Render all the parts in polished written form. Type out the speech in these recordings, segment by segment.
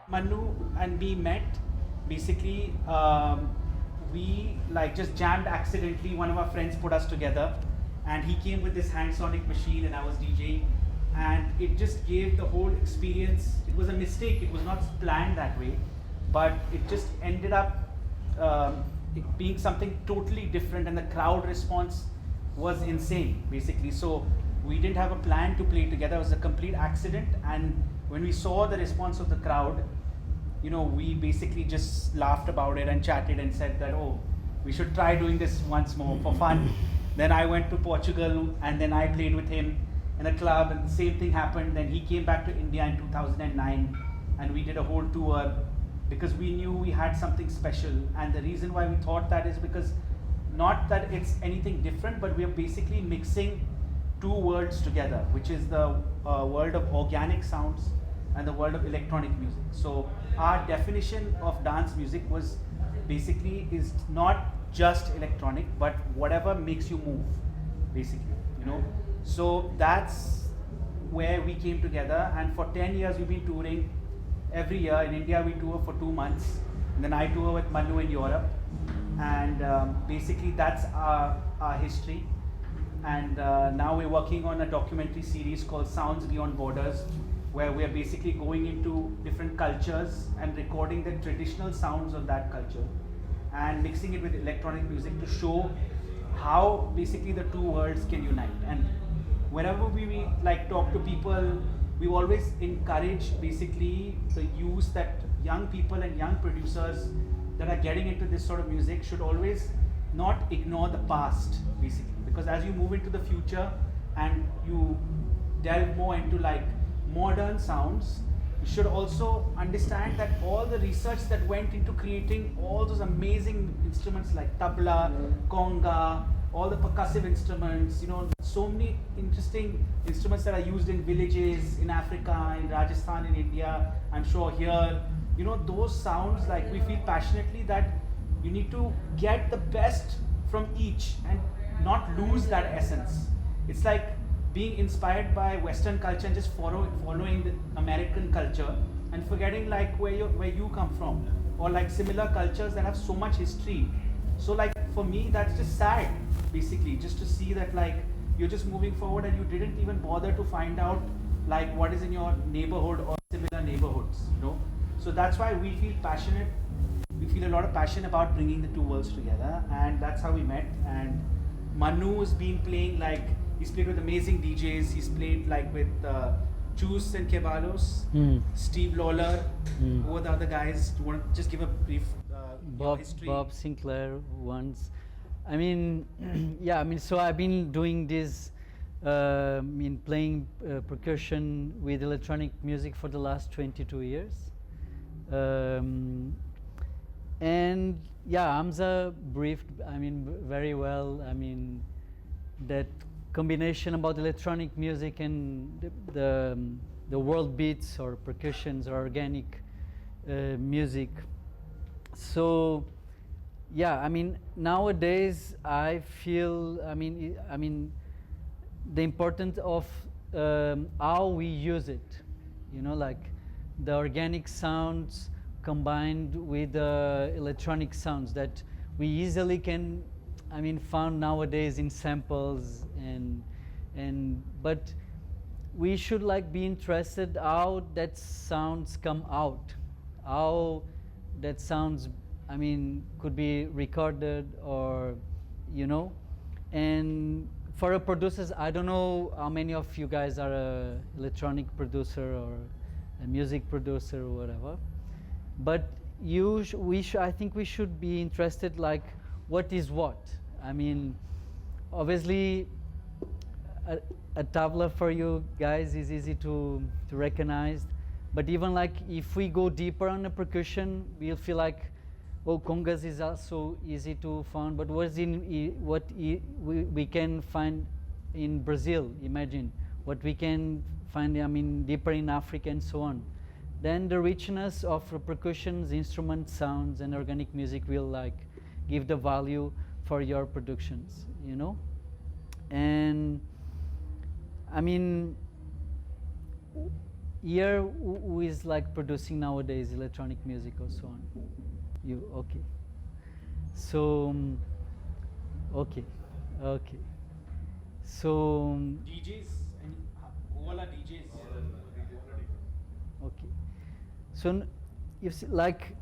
Manu and me met. Basically, we like just jammed accidentally. One of our friends put us together, and he came with this hand sonic machine, and I was DJing, and it just gave the whole experience. It was a mistake. It was not planned that way, but it just ended up it being something totally different, and the crowd response was insane. Basically, so we didn't have a plan to play together. It was a complete accident, and when we saw the response of the crowd, we basically just laughed about it and chatted and said that, oh, we should try doing this once more for fun. Then I went to Portugal, and then I played with him in a club, and the same thing happened. Then he came back to India in 2009, and we did a whole tour because we knew we had something special. And the reason why we thought that is because not that it's anything different, but we are basically mixing two worlds together, which is the world of organic sounds and the world of electronic music. So our definition of dance music was basically is not just electronic, but whatever makes you move, basically. So that's where we came together, and for 10 years we've been touring every year. In India we tour for 2 months, and then I tour with Manu in Europe, and basically that's our history. And now we're working on a documentary series called Sounds Beyond Borders, where we are basically going into different cultures and recording the traditional sounds of that culture and mixing it with electronic music to show how basically the two worlds can unite. And whenever we like talk to people, we always encourage basically the use that young people and young producers that are getting into this sort of music should always not ignore the past, basically, because as you move into the future and you delve more into like modern sounds, you should also understand that all the research that went into creating all those amazing instruments like tabla, conga, all the percussive instruments, so many interesting instruments that are used in villages in Africa, in Rajasthan, in India, I'm sure here, those sounds, like we feel passionately that you need to get the best from each and not lose that essence. It's like being inspired by Western culture and just following the American culture and forgetting like where you come from, or like similar cultures that have so much history. So like for me, that's just sad, basically, just to see that like you're just moving forward and you didn't even bother to find out like what is in your neighborhood or similar neighborhoods. So that's why we feel passionate. We feel a lot of passion about bringing the two worlds together, and that's how we met. And Manu has been playing like, he's played with amazing DJs. He's played like with Juice and Kebalos, Steve Lawler. Who are the other guys? Do you want to just give a brief history? Bob Sinclair once. I mean, yeah. I mean, so I've been doing this, playing percussion with electronic music for the last 22 years. And yeah, Hamza briefed, very well. That combination about electronic music and the world beats or percussions or organic music. So yeah, nowadays I feel, the importance of how we use it, like the organic sounds combined with the electronic sounds that we easily can, found nowadays in samples, but we should like be interested how that sounds come out, how that sounds, could be recorded, or and for a producers, I don't know how many of you guys are a electronic producer or a music producer or whatever, but I think we should be interested like what is what. Obviously a tabla for you guys is easy to recognize, but even like if we go deeper on the percussion, we'll feel like, oh, congas is also easy to find, but we can find in Brazil, imagine what we can find deeper in Africa and so on. Then the richness of percussions, instrument sounds, and organic music will like give the value for your productions, And here, who is like producing nowadays electronic music or so on? You, okay. So, okay, okay. So, DJs, and who all are DJs? okay. So, you see, like,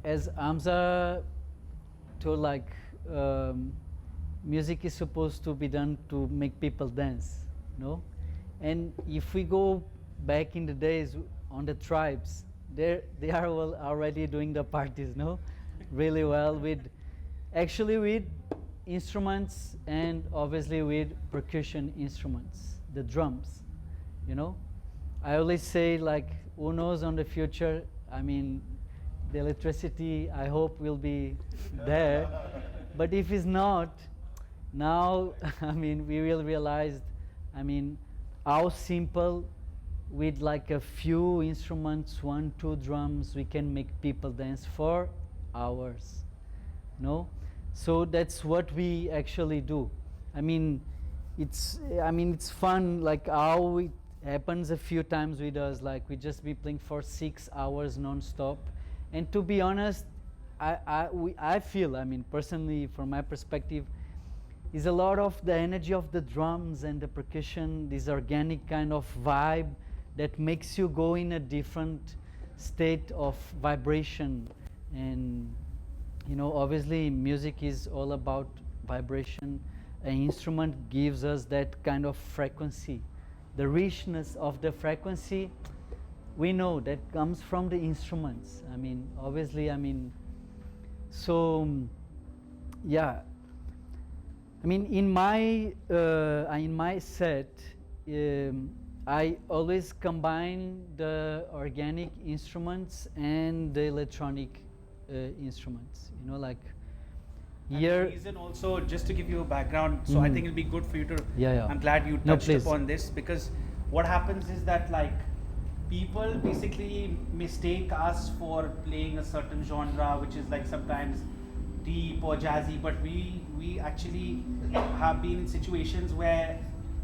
as Hamza told, like, music is supposed to be done to make people dance, no? And if we go back in the days on the tribes, they are already doing the parties, no? Really well with, actually with instruments and obviously with percussion instruments, the drums, you know? I always say, like, who knows on the future, I mean, the electricity, I hope, will be there. But if it's not, now, I mean, we will realize, I mean, how simple, with like a few instruments, 1, 2 drums, we can make people dance for hours, no? So that's what we actually do. I mean, it's fun, like how it happens a few times with us, like we just be playing for 6 hours non-stop. And to be honest, I feel, I mean, personally, from my perspective, is a lot of the energy of the drums and the percussion, this organic kind of vibe that makes you go in a different state of vibration. And, you know, obviously music is all about vibration. An instrument gives us that kind of frequency. The richness of the frequency, we know that comes from the instruments. I mean, obviously, I mean, so, yeah. I mean, in my set, I always combine the organic instruments and the electronic instruments. You know, like here. And the reason also, just to give you a background, so I think it'll be good for you to. Yeah. I'm glad you No, touched please. upon this, because what happens is that, like, people basically mistake us for playing a certain genre, which is like sometimes deep or jazzy, but we actually have been in situations where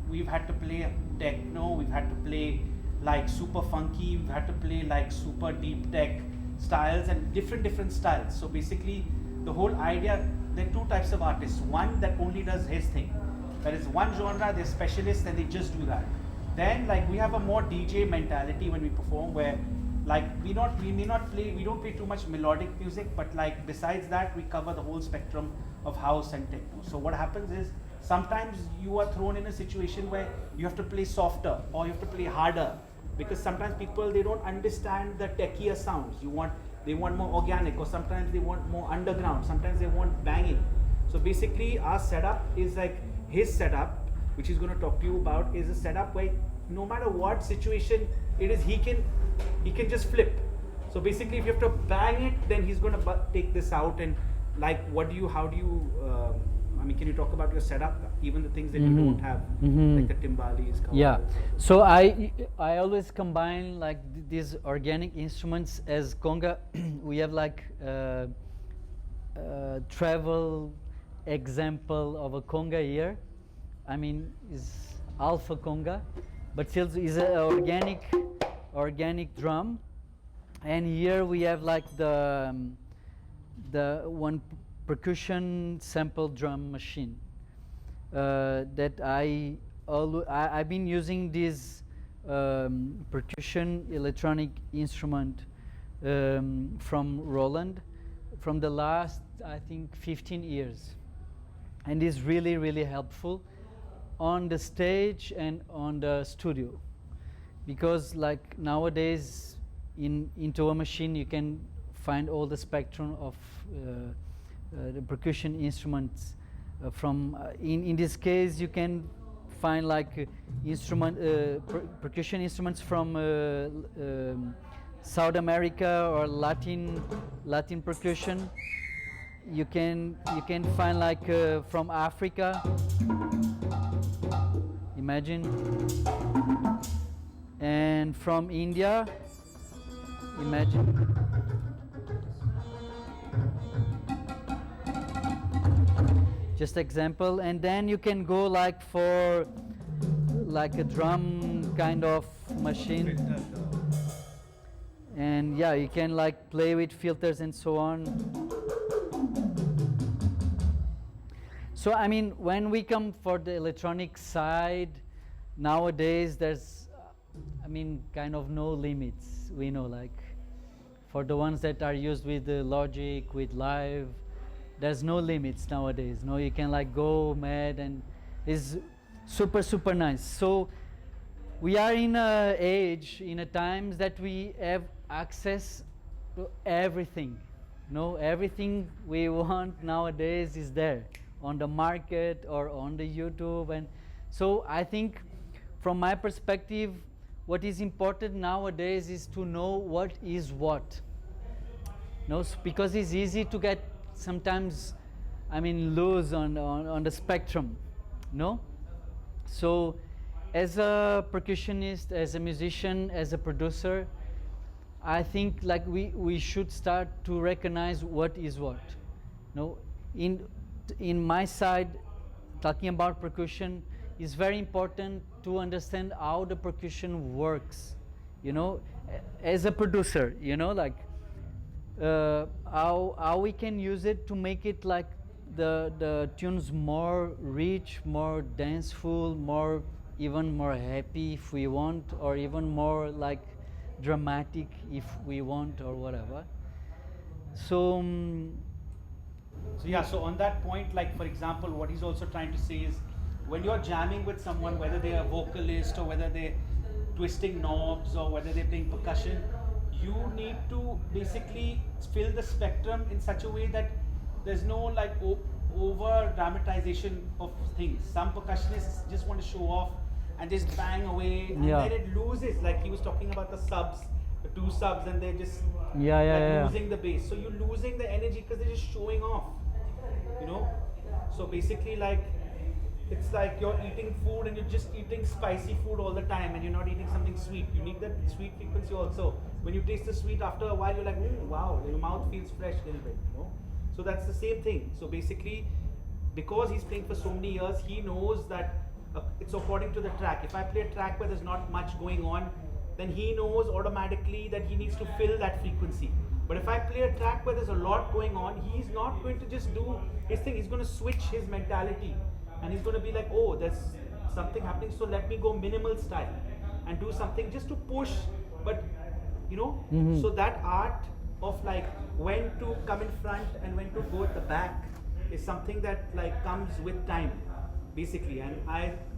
we've had to play techno, we've had to play like super funky, we've had to play like super deep tech styles and different styles. So basically the whole idea, there are two types of artists. One that only does his thing, that is one genre, they're specialists and they just do that. Then, like, we have a more DJ mentality when we perform, where like we don't play too much melodic music, but like besides that we cover the whole spectrum of house and techno. So what happens is, sometimes you are thrown in a situation where you have to play softer or you have to play harder, because sometimes people, they don't understand the techier sounds. They want more organic, or sometimes they want more underground, sometimes they want banging. So basically our setup is like his setup, which he's going to talk to you about, is a setup where no matter what situation it is, he can just flip. So basically if you have to bang it, then he's going to take this out. And like, how do you I mean, can you talk about your setup, even the things that you don't have, like the timbales? Yeah, so I always combine like these organic instruments as conga. We have like travel example of a conga here. I mean, is alpha conga, but still is an organic drum. And here we have like the one percussion sample drum machine that I've been using this percussion electronic instrument from Roland from the last, I think, 15 years, and is really helpful on the stage and on the studio, because like nowadays into a machine you can find all the spectrum of the percussion instruments. In this case, you can find like percussion instruments from South America or Latin percussion. You can find like from Africa. Imagine, and from India. Imagine. Just example, and then you can go like for like a drum kind of machine. And yeah, you can like play with filters and so on. So I mean, when we come for the electronic side, nowadays there's, I mean, kind of no limits. We know, like, for the ones that are used with the Logic, with Live, there's no limits nowadays. No, you can like go mad, and it's super nice. So we are in a age, in a times that we have access to everything. No, everything we want nowadays is there on the market or on the YouTube. And so I think from my perspective, what is important nowadays is to know what is what. No, because it's easy to get sometimes, I mean, lose on the spectrum. No? So as a percussionist, as a musician, as a producer, I think like we should start to recognize what is what. No, in my side, talking about percussion, it's very important to understand how the percussion works. You know, as a producer, you know, like how we can use it to make it like the tunes more rich, more danceful, more even more happy if we want, or even more like dramatic if we want, or whatever. So so yeah, so on that point, like for example, what he's also trying to say is, when you're jamming with someone, whether they're a vocalist or whether they're twisting knobs or whether they're playing percussion, you need to basically fill the spectrum in such a way that there's no like over dramatization of things. Some percussionists just want to show off and just bang away, and then it loses, like he was talking about the subs, the two subs, and they're just losing the bass. So you're losing the energy because they're just showing off, you know. So basically, like, it's like you're eating food and you're just eating spicy food all the time, and you're not eating something sweet. You need that sweet frequency also. When you taste the sweet, after a while you're like, wow, your mouth feels fresh a little bit, you know. So that's the same thing. So basically, because he's playing for so many years, he knows that it's according to the track. If I play a track where there's not much going on, then he knows automatically that he needs to fill that frequency. But if I play a track where there's a lot going on, he's not going to just do his thing. He's going to switch his mentality, and he's going to be like, oh, there's something happening, so let me go minimal style and do something just to push. But you know, so that art of like when to come in front and when to go at the back is something that like comes with time, basically. And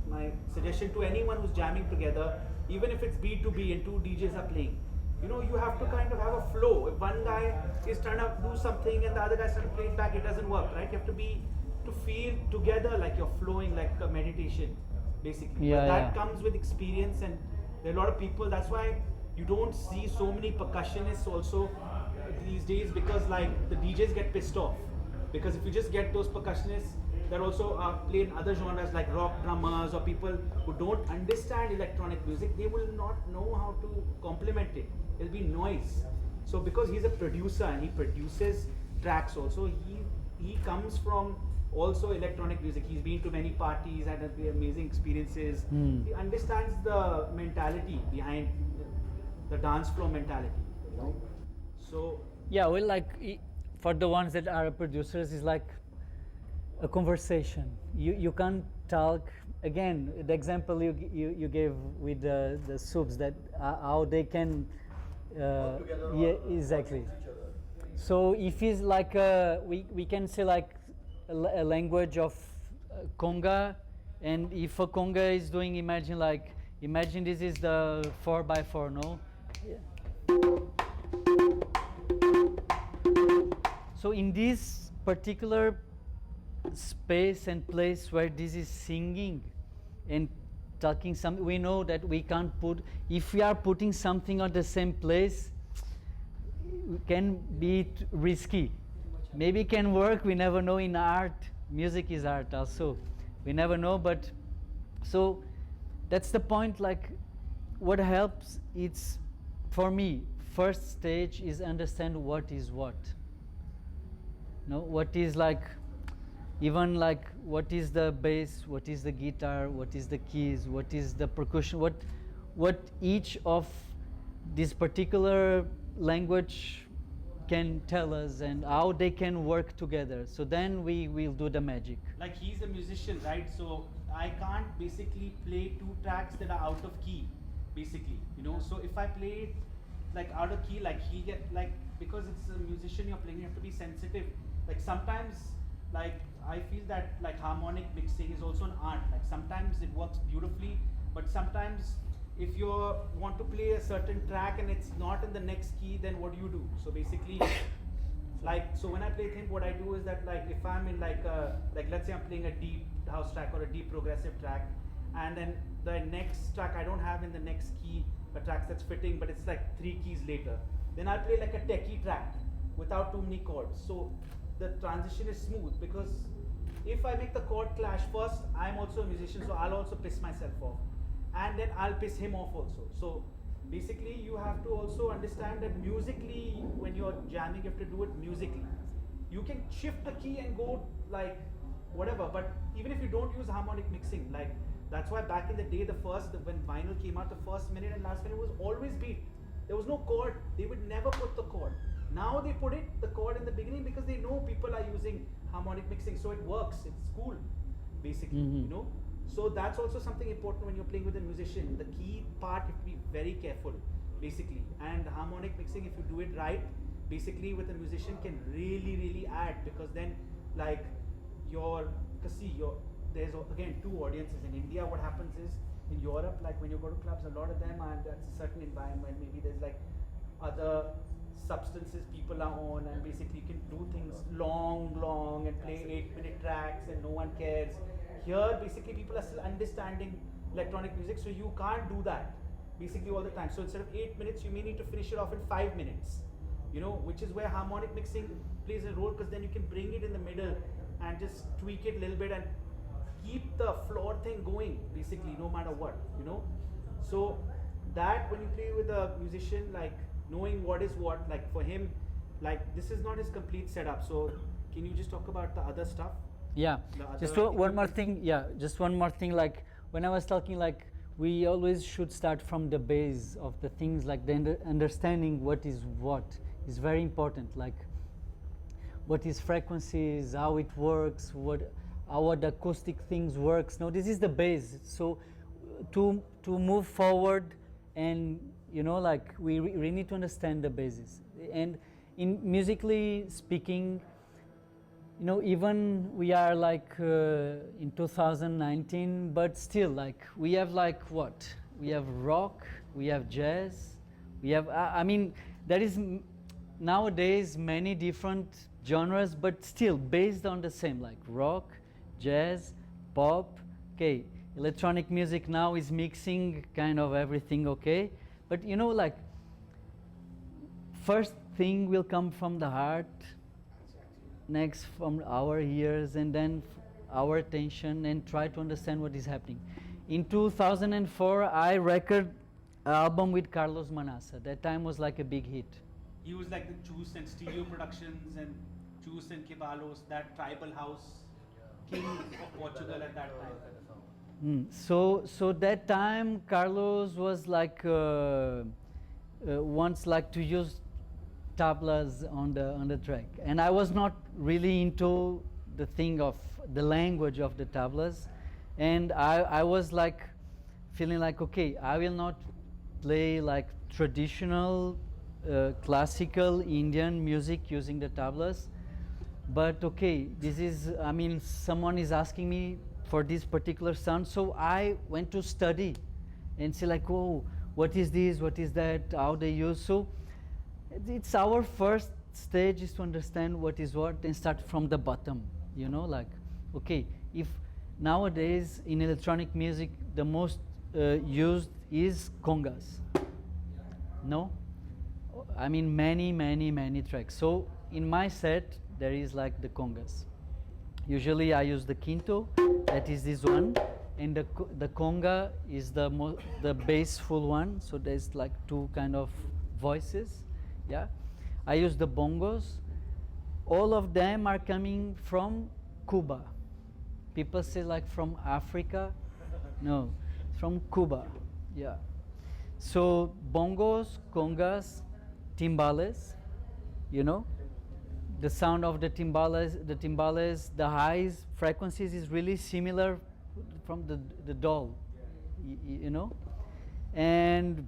my suggestion to anyone who's jamming together, even if it's B2B and two DJs are playing, you know, you have to kind of have a flow. If one guy is trying to do something and the other guy's trying to play it back, it doesn't work, right? You have to feel together like you're flowing, like a meditation, basically. But that comes with experience, and there are a lot of people. That's why you don't see so many percussionists also these days, because like the DJs get pissed off. Because if you just get those percussionists that also play in other genres like rock drummers or people who don't understand electronic music, they will not know how to complement it. It'll be noise. So because he's a producer and he produces tracks also, he comes from also electronic music. He's been to many parties, had amazing experiences. He understands the mentality behind the dance floor mentality, you know. So yeah, well, like for the ones that are producers, it's like a conversation. You can't talk. Again, the example you gave with the subs, that how they can yeah, exactly. So if it's like we can say like a language of conga, and if a conga is doing, imagine this is the 4x4, no? Yeah. So in this particular space and place where this is singing and talking, we know that we can't put, if we are putting something on the same place, it can be risky. Maybe it can work, we never know. In art, music is art also, we never know. But so that's the point. Like, what helps, it's, for me, first stage is understand what is what. No, what is like, even like what is the bass, what is the guitar, what is the keys, what is the percussion, what each of this particular language can tell us and how they can work together. So then we will do the magic. Like he's a musician, right? So I can't basically play two tracks that are out of key, basically, you know. So if I play it like out of key, like he'll get like, because it's a musician you're playing, you have to be sensitive. Like sometimes, like I feel that like harmonic mixing is also an art. Like sometimes it works beautifully, but sometimes if you want to play a certain track and it's not in the next key, then what do? So basically, like, so when I play things, what I do is that like if I'm in like let's say I'm playing a deep house track or a deep progressive track, and then the next track I don't have in the next key a track that's fitting, but it's like 3 keys later, then I'll play like a techie track without too many chords. So the transition is smooth, because if I make the chord clash first, I'm also a musician, so I'll also piss myself off, and then I'll piss him off also. So basically you have to also understand that musically, when you're jamming, you have to do it musically. You can shift the key and go like whatever, but even if you don't use harmonic mixing, like that's why back in the day, when vinyl came out, the first minute and last minute was always beat. There was no chord. They would never put the chord. Now they put the chord in the beginning because they know people are using harmonic mixing, so it works. It's cool, basically, you know. So that's also something important when you're playing with a musician. The key part, you have to be very careful, basically. And harmonic mixing, if you do it right, basically with a musician can really, really add, because then like there's again 2 audiences. In India, what happens is, in Europe, like when you go to clubs, a lot of them are, that's a certain environment, maybe there's like other substances people are on, and basically you can do things long and play 8-minute tracks and no one cares. Here basically people are still understanding electronic music, so you can't do that basically all the time. So instead of 8 minutes, you may need to finish it off in 5 minutes, you know, which is where harmonic mixing plays a role, because then you can bring it in the middle and just tweak it a little bit and keep the floor thing going, basically, no matter what, you know. So that when you play with a musician, like knowing what is what, like for him, like this is not his complete setup. So can you just talk about the other stuff? Yeah, just one more thing. Yeah, just one more thing. Like when I was talking, like we always should start from the base of the things, like the understanding what is very important. Like what is frequencies, how it works, how the acoustic things works. No, this is the base. So to move forward, and you know, like we need to understand the basis. And in musically speaking, you know, even we are like in 2019, but still, like we have like what? We have rock, we have jazz, we have. I mean, there is nowadays many different genres, but still based on the same, like rock, jazz, pop. Okay, electronic music now is mixing kind of everything. Okay, but you know, like first thing will come from the heart, next from our ears, and then our attention, and try to understand what is happening. In 2004, I recorded an album with Carlos Manassa. That time was like a big hit. He was like the Juice and Stereo Productions and Juice and Kibalos, that tribal house king of Portugal at that time. So that time Carlos was like wants like to use tablas on the track, and I was not really into the thing of the language of the tablas, and I was like feeling like, okay, I will not play like traditional classical Indian music using the tablas, but okay, this is, I mean, someone is asking me for this particular sound, so I went to study and see like, oh, what is this, what is that, how they use. So it's our first stage is to understand what is what and start from the bottom, you know, like, okay, if nowadays in electronic music the most used is congas, no? I mean many tracks. So in my set there is like the congas. Usually I use the quinto, that is this one, and the conga is the bassful one, so there's like 2 kind of voices. Yeah, I use the bongos. All of them are coming from Cuba. People say like from Africa. No, from Cuba. Yeah, So bongos, congas, timbales, you know, the sound of the timbales, the highs frequencies is really similar from the doll, you know, and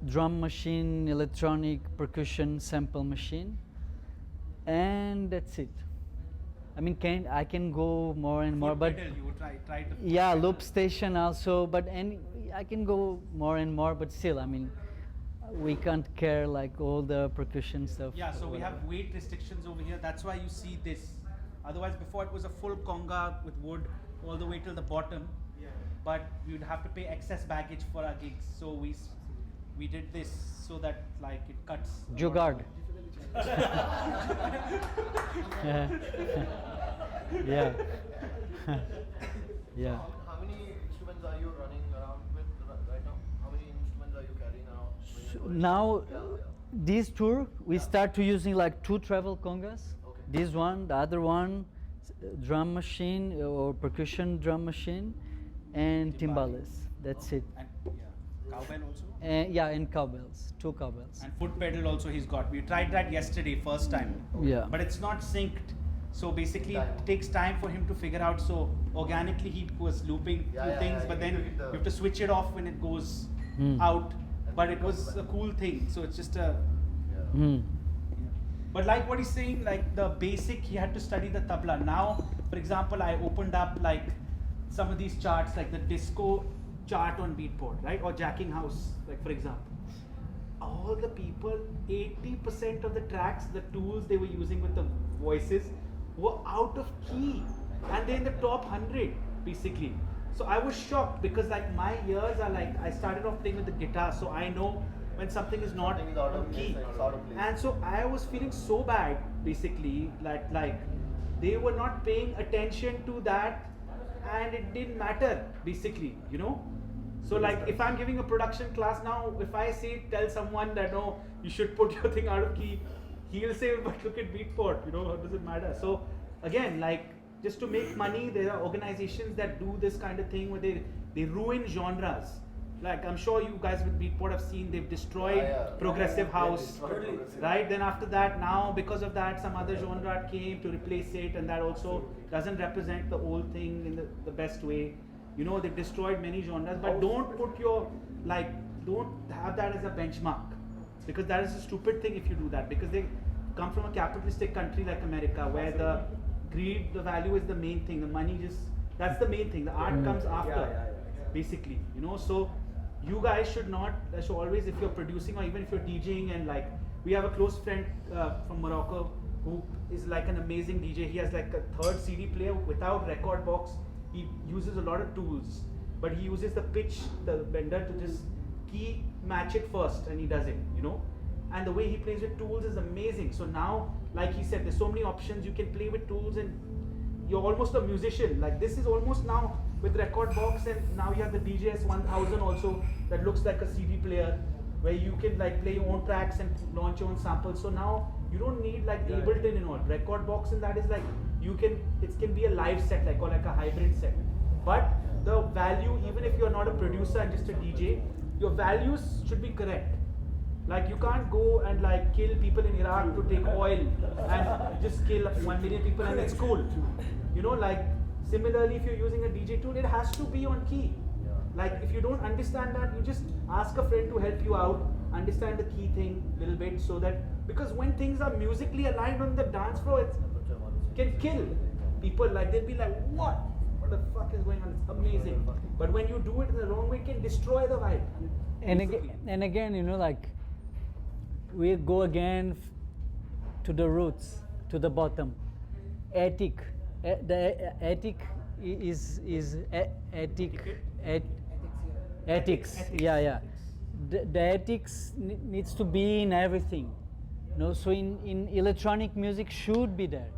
drum machine, electronic percussion sample machine, and that's it. I mean, I can go more and more, Foot but pedal, you try to. yeah, loop station also, but I can go more and more, but still, I mean, we can't care like all the percussion stuff. Yeah, so we have weight restrictions over here. That's why you see this. Otherwise, before it was a full conga with wood all the way till the bottom. Yeah. But we would have to pay excess baggage for our gigs. So we did this so that like it cuts. Jugard. Yeah. Yeah. Yeah. How many instruments are you running around with right now? How many instruments are you carrying around? Now, this tour we start to using like 2 travel congas. Okay. This one, the other one, drum machine or percussion drum machine, and timbales. That's it. And yeah, cowbell also. Yeah, and cowbells, 2 cowbells. And foot pedal also he's got. We tried that yesterday, first time. Yeah. But it's not synced. So basically it takes time for him to figure out. So organically he was looping few things, but then you have to switch it off when it goes out. But it was a cool thing. So it's just a. But like what he's saying, like the basic, he had to study the tabla. Now, for example, I opened up like some of these charts, like the disco chart on Beatport, right? Or Jacking House, like for example. All the people, 80% of the tracks, the tools they were using with the voices were out of key. And they're in the top 100, basically. So I was shocked because like my ears are like, I started off playing with the guitar, so I know when something is not Something is out of on key. place, it's out of place. And so I was feeling so bad, basically, like they were not paying attention to that and it didn't matter, basically, you know. So like if I'm giving a production class now, if I tell someone that no, you should put your thing out of key, he'll say, but look at Beatport, you know, how does it matter? So again, like just to make money, there are organizations that do this kind of thing where they ruin genres. Like I'm sure you guys with Beatport have seen, they've destroyed progressive house, right? Then after that, now because of that, some other genre came to replace it, and that also doesn't represent the old thing in the best way. You know, they've destroyed many genres, but don't put your, don't have that as a benchmark, because that is a stupid thing if you do that, because they come from a capitalistic country like America, where the greed, the value is the main thing, the money that's the main thing, the art comes after, basically, you know. So you guys should always, if you're producing or even if you're DJing, and like, we have a close friend from Morocco who is like an amazing DJ. He has like a 3rd CD player without record box. He uses a lot of tools, but he uses the pitch, the bender, to just key match it first, and he does it, you know. And the way he plays with tools is amazing. So now, like he said, there's so many options. You can play with tools and you're almost a musician. Like this is almost now with record box, and now you have the DJS 1000 also that looks like a CD player where you can like play your own tracks and launch your own samples. So now you don't need like Ableton and all. Record box, and that is like it can be a live set, like, or like a hybrid set. But the value, even if you're not a producer and just a DJ, your values should be correct. Like you can't go and like kill people in Iraq to take oil and just kill 1 million people and it's cool. You know, like similarly, if you're using a DJ tool, it has to be on key. Like if you don't understand that, you just ask a friend to help you out, understand the key thing a little bit, so that, because when things are musically aligned on the dance floor, it can kill people. Like they'll be like, what the fuck is going on? It's amazing. But when you do it in the wrong way, it can destroy the vibe. And again, you know, like we go again to the roots, to the bottom. Ethic. The ethic is ethics. Yeah. The ethics needs to be in everything. You know, so in electronic music should be there.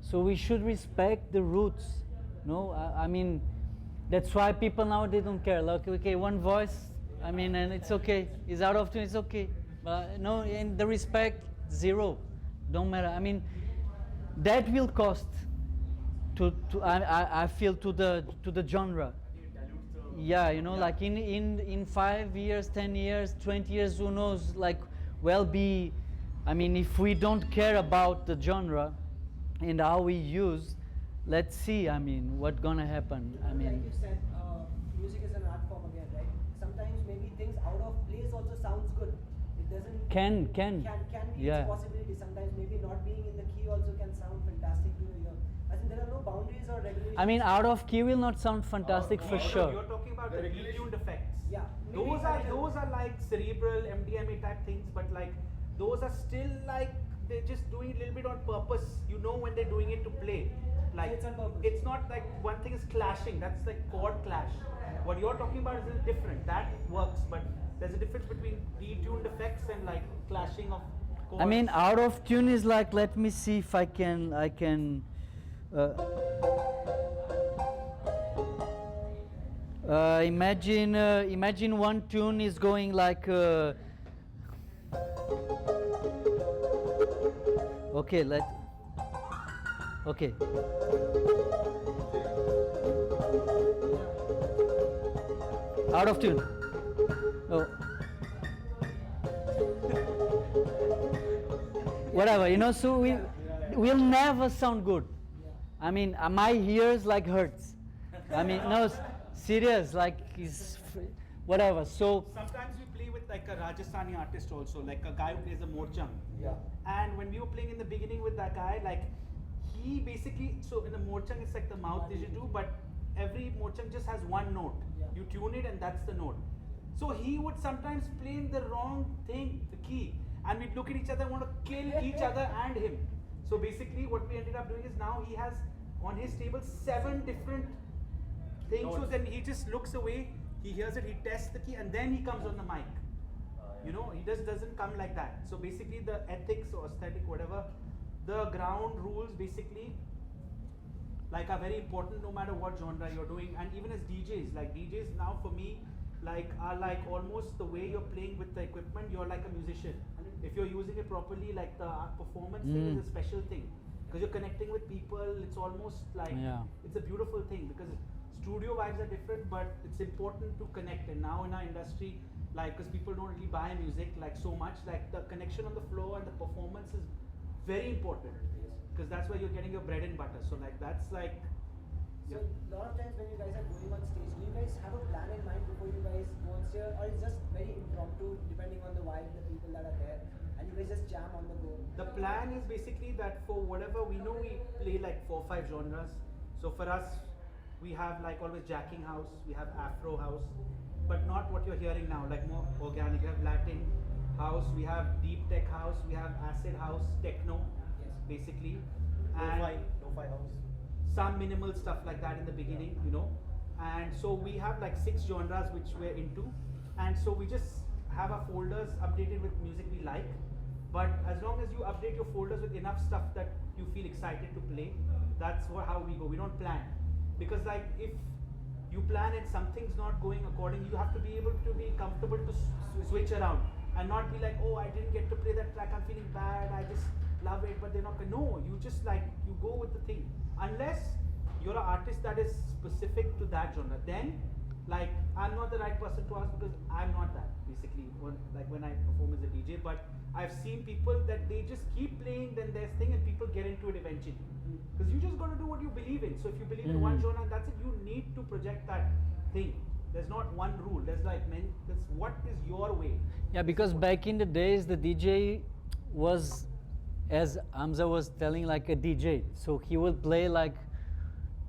So we should respect the roots. No, I mean, that's why people now, they don't care. Like, okay, one voice, I mean, and it's okay. It's out of tune, it's okay. But no, and the respect, zero. Don't matter. I mean, that will cost I feel to the genre. yeah, you know, like in 5 years, 10 years, 20 years, who knows, like, I mean, if we don't care about the genre and how we use, let's see, I mean, what's gonna happen. I Like mean, you said, music is an art form again, right? Sometimes maybe things out of place also sounds good. It doesn't. Can be yeah. a possibility. Sometimes maybe not being in the key also can sound fantastic to the ear. I think there are no boundaries or regulations. I mean, out of key will not sound fantastic for sure. You're talking about the detuned effects. Yeah. Those are like cerebral MDMA type things, but like those are still like they're just doing it a little bit on purpose. You know when they're doing it to play. Like it's on purpose. It's not like one thing is clashing. That's like chord clash. What you're talking about is a little different. That works, but there's a difference between detuned effects and like clashing of chords. I mean, out of tune is like, let me see if I can. Imagine one tune is going like. Okay, okay. Out of tune. Oh. Whatever, you know, so we'll never sound good. I mean, my ears like hurts. I mean, no, serious, like whatever. So sometimes we play with like a Rajasthani artist also, like a guy who plays a morchang. Yeah. And when we were playing in the beginning with that guy, like he basically, so in the morchang it's like the mouth didgeridoo, but every morchang just has one note. Yeah. You tune it and that's the note. So he would sometimes play in the wrong thing, the key, and we'd look at each other and want to kill each other and him. So basically what we ended up doing is now he has on his table 7 different things. So then he just looks away, he hears it, he tests the key, and then he comes on the mic. You know, he just doesn't come like that. So basically the ethics or aesthetic, whatever, the ground rules basically like are very important no matter what genre you're doing. And even as DJs, like DJs now for me like are like almost the way you're playing with the equipment, you're like a musician. If you're using it properly, like the performance thing is a special thing because you're connecting with people. It's almost like it's a beautiful thing because studio vibes are different, but it's important to connect. And now in our industry, like because people don't really buy music like so much, like the connection on the floor and the performance is very important because that's where you're getting your bread and butter. So like that's like. So a lot of times when you guys are going on stage, do you guys have a plan in mind before you guys go on stage, or it's just very impromptu depending on the vibe, the people that are there, and you guys just jam on the go? The plan is basically that for whatever we know, we play like 4 or 5 genres. So for us, we have like always jacking house, we have Afro house, but not what you're hearing now, like more organic. We have Latin house, we have deep tech house, we have acid house, techno, basically, and Lo-fi house. some minimal stuff like that in the beginning, you know. And so we have like 6 genres which we're into, and so we just have our folders updated with music we like. But as long as you update your folders with enough stuff that you feel excited to play, that's how we go. We don't plan, because like if you plan and something's not going according, you have to be able to be comfortable to switch around and not be like, oh, I didn't get to play that track, I'm feeling bad, I just love it, but they're not gonna. No, you just like, you go with the thing. Unless you're an artist that is specific to that genre, then like I'm not the right person to ask because I'm not that basically when I perform as a DJ. But I've seen people that they just keep playing, then there's thing and people get into it eventually. Because you just got to do what you believe in. So if you believe in one genre, that's it. You need to project that thing. There's not one rule. There's like that's what is your way. Yeah, because back in the days, the DJ was, as Hamza was telling, like a DJ. So he would play like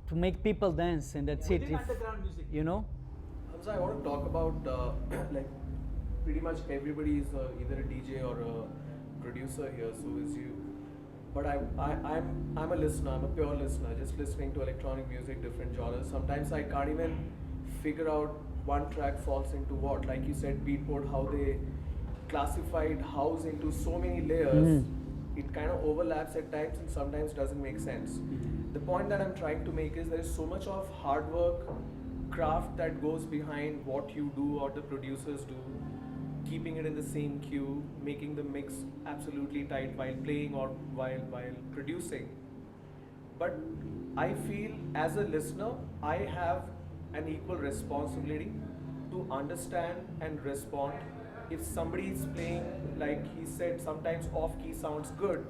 to make people dance, and that's it. Within underground music. You know? Hamza, I want to talk about like pretty much everybody is either a DJ or a producer here. So is you. But I'm a listener. I'm a pure listener. Just listening to electronic music, different genres. Sometimes I can't even figure out one track falls into what. Like you said, Beatport, how they classified house into so many layers. It kind of overlaps at times and sometimes doesn't make sense. The point that I'm trying to make is there is so much of hard work, craft that goes behind what you do or the producers do, keeping it in the same cue, making the mix absolutely tight while playing or while producing. But I feel as a listener, I have an equal responsibility to understand and respond. If somebody is playing, like he said, sometimes off key sounds good.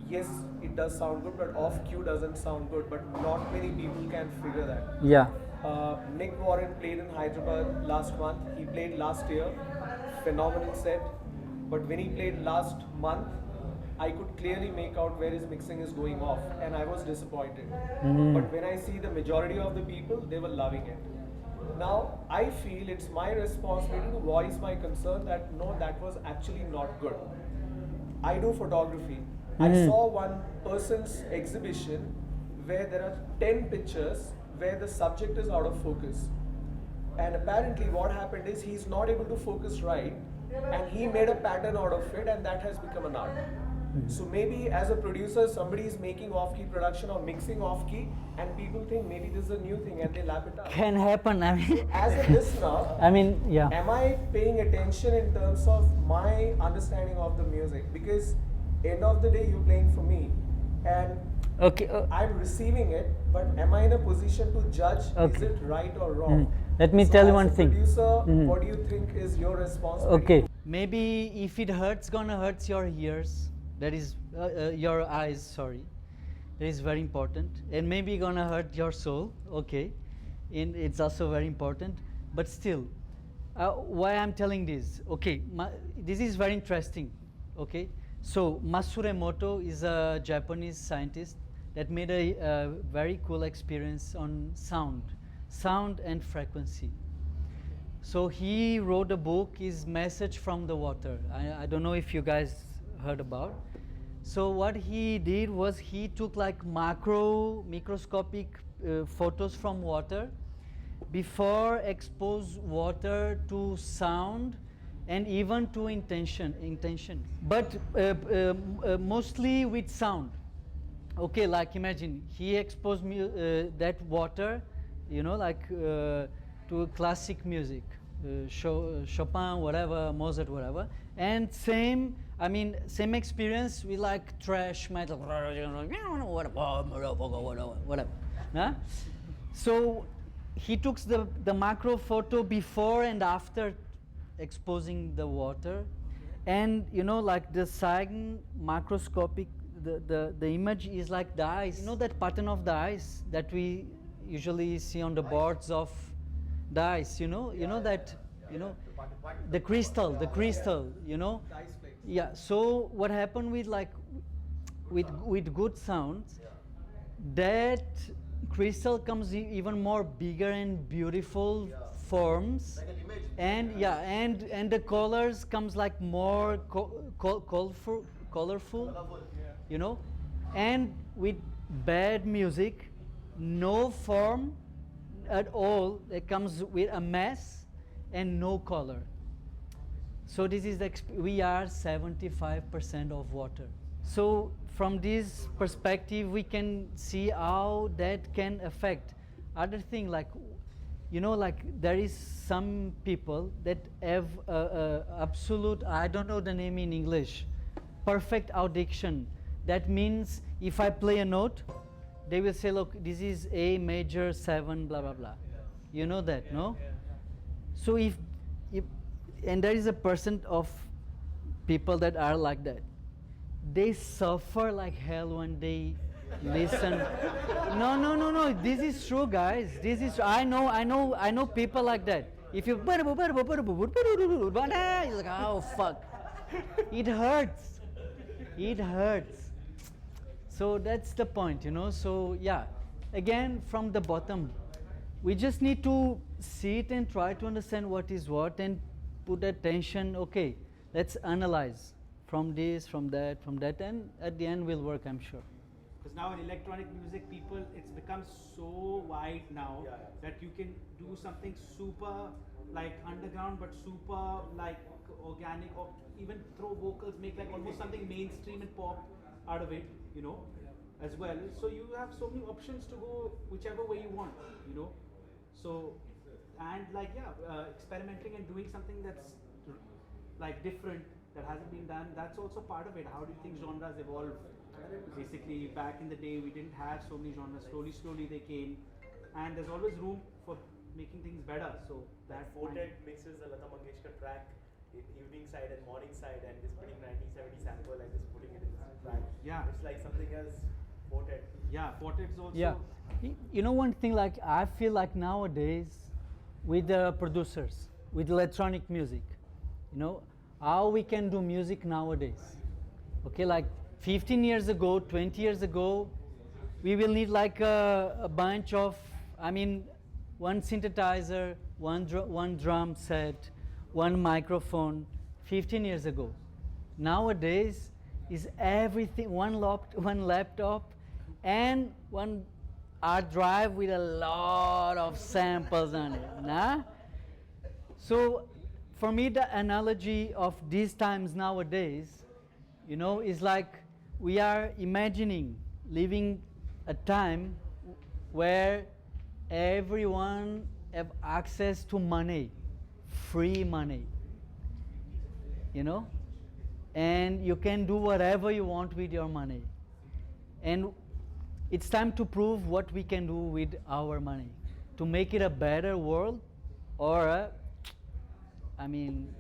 Yes, it does sound good, but off cue doesn't sound good. But not many people can figure that. Yeah. Nick Warren played in Hyderabad last month. He played last year, phenomenal set. But when he played last month, I could clearly make out where his mixing is going off, and I was disappointed. But when I see the majority of the people, they were loving it. Now, I feel it's my responsibility to voice my concern that no, that was actually not good. I do photography. I saw one person's exhibition where there are 10 pictures where the subject is out of focus. And apparently what happened is he's not able to focus right, and he made a pattern out of it, and that has become an art. So maybe as a producer, somebody is making off-key production or mixing off-key, and people think maybe this is a new thing and they lap it up. Can happen. I mean, As a listener, I mean, yeah. am I paying attention in terms of my understanding of the music? Because end of the day, you're playing for me, and Okay. I'm receiving it, but am I in a position to judge is it right or wrong? Let me So tell you as one a thing. Producer, what do you think is your responsibility? Okay. Maybe if it hurts, gonna hurt your ears. That is your eyes. Sorry. That is very important. And maybe gonna hurt your soul. Okay. And it's also very important. But still, why I'm telling this? Okay. This is very interesting. Okay. So Masure Emoto is a Japanese scientist that made a very cool experience on sound and frequency. So he wrote a book, his Message from the Water. I don't know if you guys heard about. So what he did was he took like microscopic photos from water before expose water to sound and even to intention. But mostly with sound. Okay, like imagine he exposed that water, you know, like to classic music, Chopin, whatever, Mozart, whatever, and same experience with like thrash metal, whatever. Huh? So he took the macro photo before and after exposing the water, and you know, like the second macroscopic, the image is like the ice. You know that pattern of the ice that we usually see on the boards of the ice, you know that, you know, the crystal, you know. The ice flakes. Yeah. So what happened with like with good sounds, that crystal comes even more bigger and beautiful forms, Like an image. and yeah, and the colors comes like more colorful, Colorful. you know. And with bad music, no form at all, it comes with a mess and no color. So this is we are 75% of water. So from this perspective, we can see how that can affect other thing, like, you know, like there is some people that have absolute, I don't know the name in English, perfect audition. That means if I play a note, they will say, look, this is A major 7, blah, blah, blah. You know that, no? So if, and there is a percent of people that are like that. They suffer like hell when they listen. No. This is true, guys. This is, I know people like that. If you, you're like, oh fuck. It hurts. It hurts. So that's the point, you know. So yeah, again, from the bottom, we just need to see it and try to understand what is what and put attention. Okay, let's analyze from this, from that, and at the end will work, I'm sure. Because now in electronic music, people, it's become so wide now that you can do something super like underground, but super like organic, or even throw vocals, make like almost something mainstream and pop out of it, you know, as well. So you have so many options to go whichever way you want, you know. So, and like, experimenting and doing something that's like different, that hasn't been done, that's also part of it. How do you think genres evolve? Basically, back in the day, we didn't have so many genres. Slowly they came. and there's always room for making things better. So that Fortet mixes the Lata Mangeshkar track in evening side and morning side and just putting 1970 sample and just putting it in this track. Yeah. It's like something else. Fortet. Yeah, Fortet's also. Yeah. You know one thing, like I feel like nowadays with the producers, with electronic music, you know, how we can do music nowadays. Okay, like 15 years ago, 20 years ago, we will need like a bunch of, I mean, one synthesizer, one drum set, one microphone, 15 years ago. Nowadays is everything, one laptop and one hard drive with a lot of samples on it. Nah? So for me, the analogy of these times nowadays, you know, is like we are imagining living a time where everyone have access to money, free money, you know, and you can do whatever you want with your money. And it's time to prove what we can do with our money to make it a better world or a, I mean,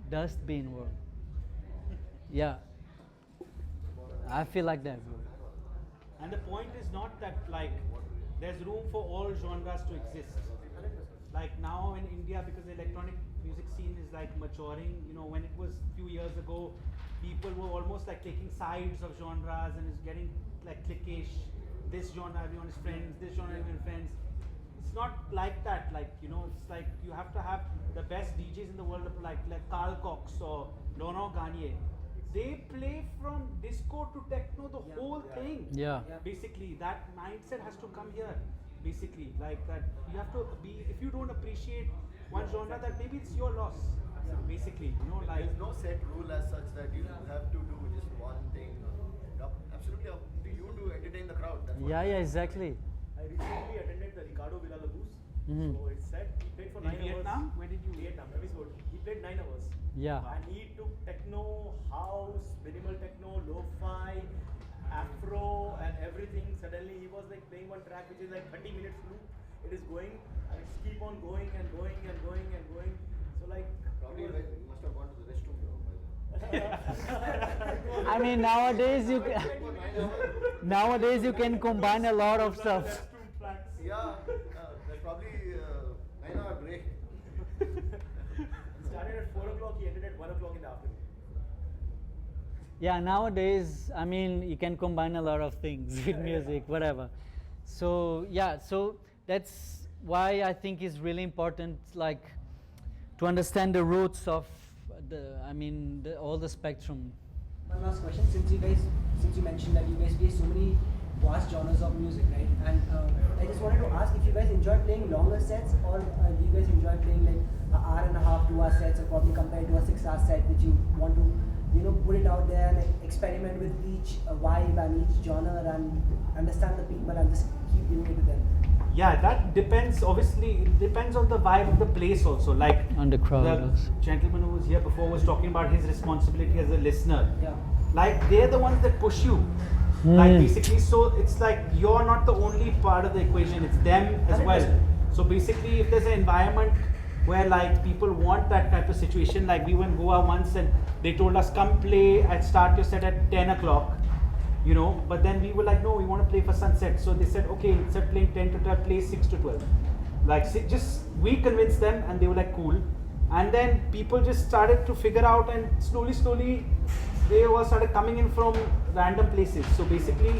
dustbin world. Yeah, I feel like that, bro. And the point is not that like there's room for all genres to exist. Like now in India, because the electronic music scene is like maturing, you know, when it was few years ago, people were almost like taking sides of genres and it's getting like cliquish. This genre everyone is friends, this genre everyone is friends. It's not like that. Like, you know, it's like you have to have the best DJs in the world, like Carl Cox or Laurent Garnier. They play from disco to techno, the whole thing. Yeah. Basically, that mindset has to come here. Basically, like that, you have to be. If you don't appreciate one genre, that maybe it's your loss. Basically, you know, like there's no set rule as such that you have to do just one thing. Absolutely up to you to entertain the crowd. That's what Yeah, exactly. I recently attended the Ricardo Villalobos. Mhm. So it said he played for in 9 hours. Vietnam. Where did you? Vietnam, episode. He played 9 hours. Yeah. And he took techno, house, minimal techno, lo-fi, afro, and everything. Suddenly he was like playing one track which is like 30 minutes loop. It is going and it's keep on going and going and going and going. So like probably it was- you must have gone to the restroom, bro. by then. I mean, nowadays you can, nowadays you can combine a lot of stuff. Restroom tracks. Yeah, there's probably 9-hour break. Started at 4 o'clock, he ended at 1 o'clock in the afternoon. Yeah, nowadays, I mean, you can combine a lot of things with music, whatever. So yeah, so that's why I think it's really important, like, to understand the roots of the, I mean, all the spectrum. One last question, since you mentioned that you guys play so many vast genres of music, right? And I just wanted to ask if you guys enjoy playing longer sets, or do you guys enjoy playing like an hour and a half, 2 hour sets, or probably compared to a 6-hour set, which you want to, you know, put it out there and experiment with each vibe and each genre and understand the people and just keep giving it to them? Yeah, that depends. Obviously, it depends on the vibe of the place also. Like On the crowd the also. gentleman who was here before was talking about his responsibility as a listener. Yeah. Like they're the ones that push you. Like Mm. basically, so it's like you're not the only part of the equation. It's them as well. 100%. So basically, if there's an environment where like people want that type of situation, like we went Goa once and they told us come play and start your set at 10 o'clock. You know, but then we were like, no, we want to play for sunset. So they said, okay, instead of playing 10 to 12, play 6 to 12. Like, just we convinced them, and they were like, cool. And then people just started to figure out, and slowly, they all started coming in from random places. So basically,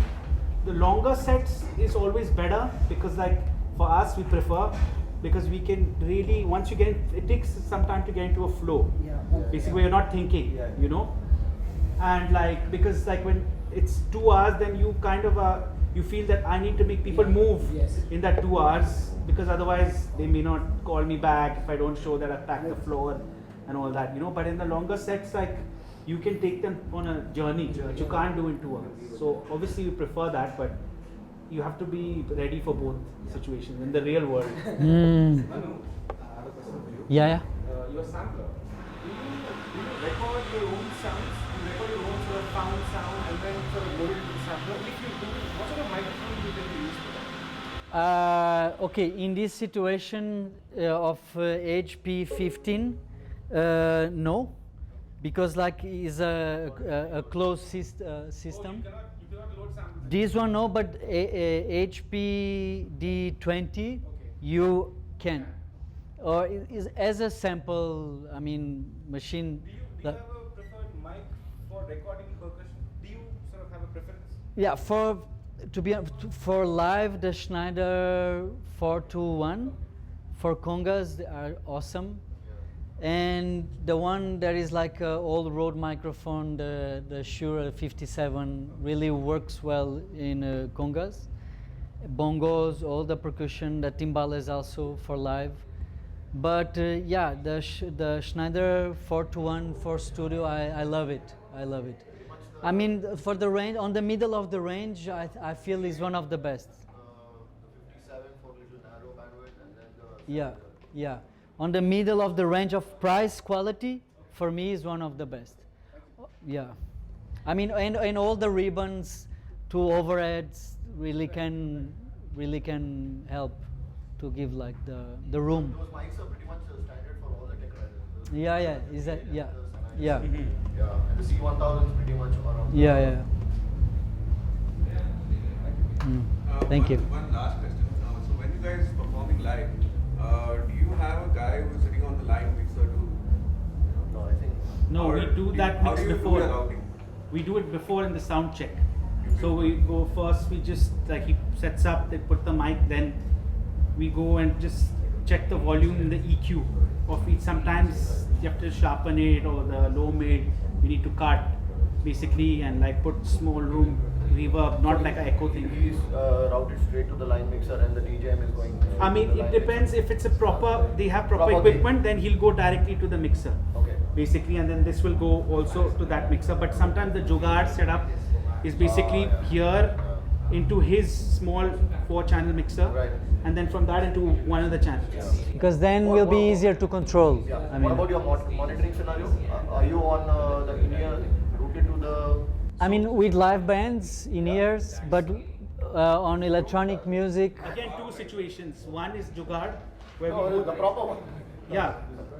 the longer sets is always better because, like, for us, we prefer because we can really, once you get in, it takes some time to get into a flow. Yeah. Basically, where you're not thinking, you know. And like, because like when it's 2 hours, then you kind of you feel that I need to make people move in that 2 hours, because otherwise they may not call me back if I don't show that I've packed the floor and all that, you know. But in the longer sets, like you can take them on a journey which you can't do in 2 hours. So obviously you prefer that, but you have to be ready for both situations in the real world. Mm. Manu, I have a question for you. Yeah. You're a sampler. Do you record your own sounds? You record your own sort of found sound and then sort of load it into the sampler? If you do, what sort of microphone do you tend to use for that? Okay, in this situation of HP 15, no, because like is a closed system. You cannot load samples. This one no, but HP D20 you can, or is as a sample. I mean machine. Do you have a preferred mic for recording percussion? Do you sort of have a preference? Yeah, for live, the Schneider 421 for congas, they are awesome. And the one that is like an old Rode microphone, the Shure 57, really works well in congas. Bongos, all the percussion, the timbales also for live. But yeah, the Schneider 421 for studio, I love it. I love it. I mean, for the range, on the middle of the range, I feel is one of the best. The 57 for little narrow bandwidth, and then the Yeah, yeah. On the middle of the range of price quality, for me is one of the best. Yeah. I mean, and all the ribbons, two overheads really can help to give like the room. those mics are pretty much standard for all the tech riders. Yeah, yeah. Is that yeah, yeah, Yeah, and the C1000 is pretty much around. yeah, yeah. Thank you. One last question. So when you guys performing live, do you have a guy who's sitting on the line mixer too? No, I think. No, Or we do that how mix do you do before. your routing? We do it before in the sound check. So we go first, we just like he sets up, they put the mic, then we go and just check the volume in the EQ of each. Sometimes you have to sharpen it, or the low mid we need to cut basically, and like put small room reverb, not like an echo thing. He's routed straight to the line mixer, and the DJM is going. I mean, to the it line depends. mixer. If it's a proper, they have proper Proper thing. equipment, then he'll go directly to the mixer. Okay. Basically, and then this will go also to that mixer. But sometimes the Jugaad setup is basically yeah. here into his small 4-channel mixer, Right. and then from that into one of the channels. Because then will be easier to control. Yeah. I What mean, about your monitoring scenario? Are you on the in-ear routed to the? I mean, with live bands in ears, but on electronic music, Again, two situations. One is Jugaad, where No, we go, the proper one. yeah.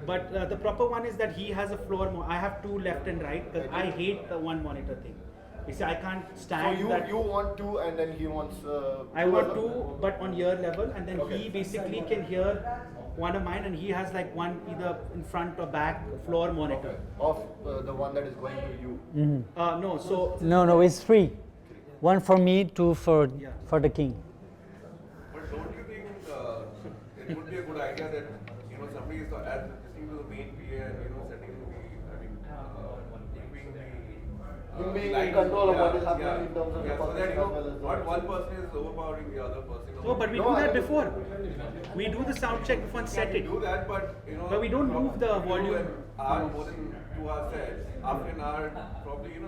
But the proper one is that he has a floor. I have two left and right, because I hate the one monitor thing. You see, I can't So stand that. you want two, and then he wants. I want two, but on ear level, and then Okay. he basically can hear one of mine, and he has like one either in front or back floor monitor. Of the one that is going to you. No, so no, it's three. One for me, two for Yeah. the king. But don't you think it would be a good idea that somebody is as listening to the main PA and setting the keeping the Being in line- control of what is yeah, happening in terms of the so percussion that as well as the- not one person is overpowering the other person. no, but we No, do I that don't- before. We do the sound check before and set We it. do that, but But we don't move the if you do volume. an hour more than 2 hours set. After an hour, probably you're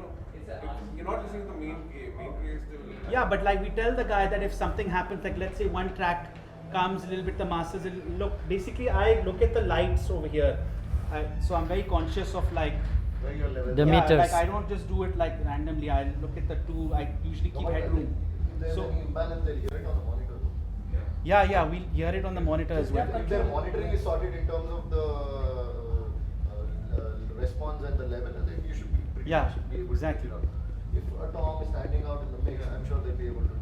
not listening to the main PA. Main PA is still. Yeah, but like we tell the guy that if something happens, like let's say one track comes a little bit, the masters will look. Basically, I look at the lights over here, so I'm very conscious of like. Where your level. The Yeah, meters. like I don't just do it like randomly. I look at the two. I usually keep headroom. There's So an imbalance. They'll hear it on the monitor. yeah, we'll hear it on the monitor as well. If their monitoring is sorted in terms of the response and the level, then you should be pretty Yeah, much be able exactly. to figure out. If a Tom is standing out in the mix, I'm sure they'll be able to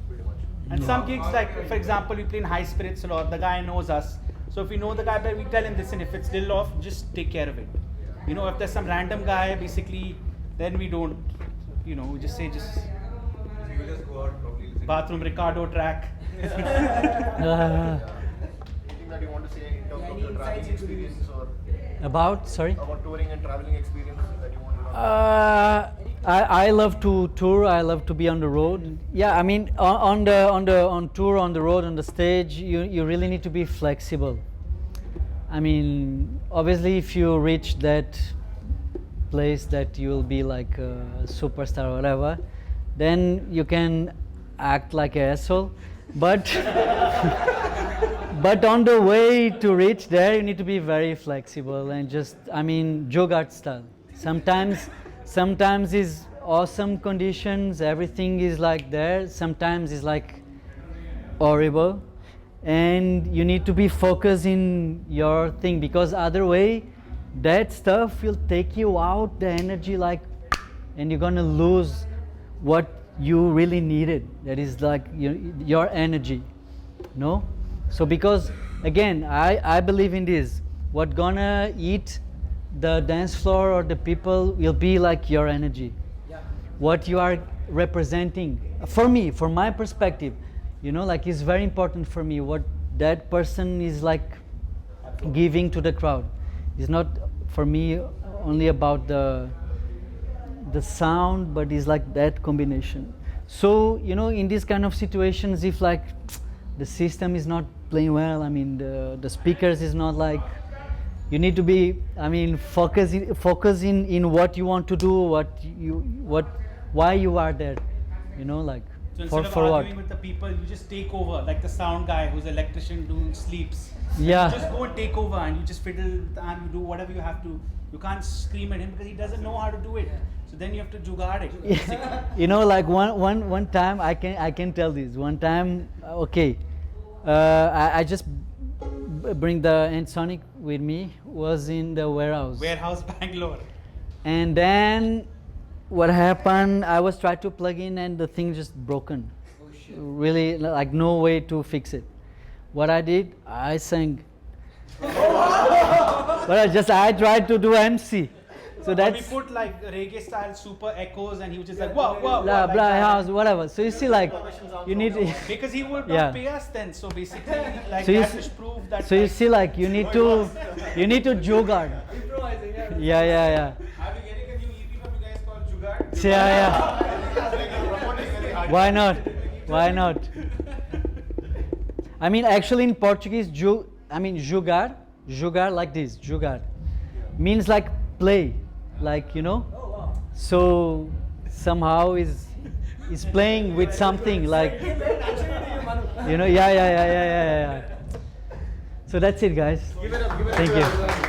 pretty much. And some gigs, like for example, we play in high spirits a lot. The guy knows us, so if we know the guy, we tell him, listen, if it's little off, just take care of it. If there's some random guy, basically, then we don't. We just say So you just go out probably listen. bathroom Ricardo track. Anything that you want to say in terms of your traveling experience or About, sorry? about touring and traveling experience that you want to I love to tour. I love to be on the road. Yeah, I mean, on tour, on the road, on the stage, you really need to be flexible. I mean, obviously, if you reach that place that you will be like a superstar or whatever, then you can act like an asshole. But but on the way to reach there, you need to be very flexible and just, I mean, Jugaad style. Sometimes is awesome conditions, everything is like there. Sometimes it's like horrible, and you need to be focused in your thing, because other way that stuff will take you out the energy, like, and you're gonna lose what you really needed, that is like your energy, no? So because again, I believe in this, what gonna eat the dance floor or the people will be like your energy, what you are representing. For me, from my perspective, you know, like, it's very important for me what that person is like giving to the crowd. It's not for me only about the sound, but it's like that combination. So, you know, in these kind of situations, if like the system is not playing well, I mean the speakers is not like, you need to be, I mean, focus in what you want to do, why you are there, you know, like, So instead for of what? arguing with the people, you just take over, like the sound guy who's an electrician doing sleeps. Yeah. You just go and take over, and you just fiddle and you do whatever you have to. You can't scream at him because he doesn't know how to do it. So then you have to jugaad it. basically. You know, like one time I can tell this. One time, okay, I just bring the Ensonic with me, was in the warehouse. Warehouse Bangalore. And then what happened, I was trying to plug in and the thing just broken. Oh shit. Really, like no way to fix it. What I did, I sang. But I tried to do MC. So Or we that's put like reggae style super echoes, and he was just like whoa, whoa, blah like blah that. house, whatever. So you see, like, you need to, Because he would Yeah. not pay us then. So basically, like So you that s- is proof that. so you like, see, like, you need to jugaad. Improvising, yeah. Yeah. Are we getting a new EP from you guys called Jugaad? Yeah. Why not? I mean, actually in Portuguese, jugar like this, jugar, means like play, like, you know. Oh wow. So somehow is playing with something, like, Very naturally to you, Manu. you know. Yeah. So that's it, guys. Give it up, Thank you. Jugaad.